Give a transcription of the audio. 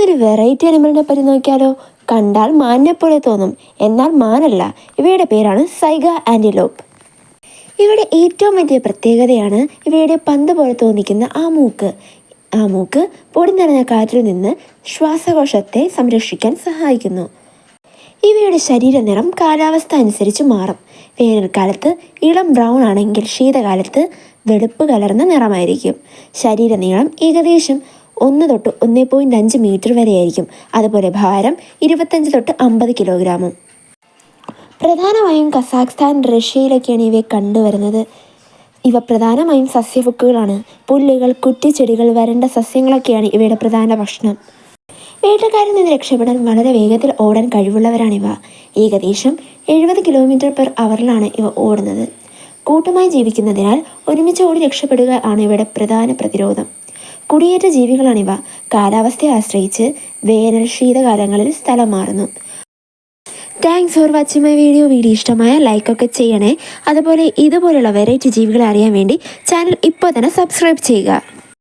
ഇന്നൊരു വെറൈറ്റി അനിമലിനെ പറ്റി നോക്കിയാലോ. കണ്ടാൽ മാനിനെ പോലെ തോന്നും, എന്നാൽ മാനല്ല. ഇവയുടെ പേരാണ് സൈഗ ആൻറ്റിലോപ്പ്. ഇവയുടെ ഏറ്റവും വലിയ പ്രത്യേകതയാണ് ഇവയുടെ പന്ത് പോലെ തോന്നിക്കുന്ന ആ മൂക്ക് പൊടി നിറഞ്ഞ കാറ്റിൽ നിന്ന് ശ്വാസകോശത്തെ സംരക്ഷിക്കാൻ സഹായിക്കുന്നു. ഇവയുടെ ശരീര നിറം കാലാവസ്ഥ അനുസരിച്ച് മാറും. വേനൽക്കാലത്ത് ഇളം ബ്രൗൺ ആണെങ്കിൽ ശീതകാലത്ത് വെളുപ്പ് കലർന്ന നിറമായിരിക്കും. ശരീര നീളം ഏകദേശം 1 തൊട്ട് 1.5 മീറ്റർ വരെയായിരിക്കും. അതുപോലെ ഭാരം 25 തൊട്ട് 50 കിലോഗ്രാമും. പ്രധാനമായും കസാഖ്സ്ഥാൻ, റഷ്യയിലൊക്കെയാണ് ഇവയെ കണ്ടുവരുന്നത്. ഇവ പ്രധാനമായും സസ്യഭുക്കുകളാണ്. പുല്ലുകൾ, കുറ്റിച്ചെടികൾ, വരണ്ട സസ്യങ്ങളൊക്കെയാണ് ഇവയുടെ പ്രധാന ഭക്ഷണം. വേട്ടക്കാരിൽ നിന്ന് രക്ഷപ്പെടാൻ വളരെ വേഗത്തിൽ ഓടാൻ കഴിവുള്ളവരാണിവ. ഏകദേശം 70 km/h ഇവ ഓടുന്നത്. കൂട്ടമായി ജീവിക്കുന്നതിനാൽ ഒരുമിച്ച് ഓടി രക്ഷപ്പെടുക ആണ് ഇവയുടെ പ്രധാന പ്രതിരോധം. കുടിയേറ്റ ജീവികളാണിവ. കാലാവസ്ഥയെ ആശ്രയിച്ച് വേനൽ, ശീതകാലങ്ങളിൽ സ്ഥലം മാറുന്നു. Thanks for watching my video. ഇഷ്ടമായ ലൈക്കൊക്കെ ചെയ്യണേ. അതുപോലെ ഇതുപോലുള്ള വെറൈറ്റി ജീവികളെ അറിയാൻ വേണ്ടി ചാനൽ ഇപ്പോൾ തന്നെ സബ്സ്ക്രൈബ് ചെയ്യുക.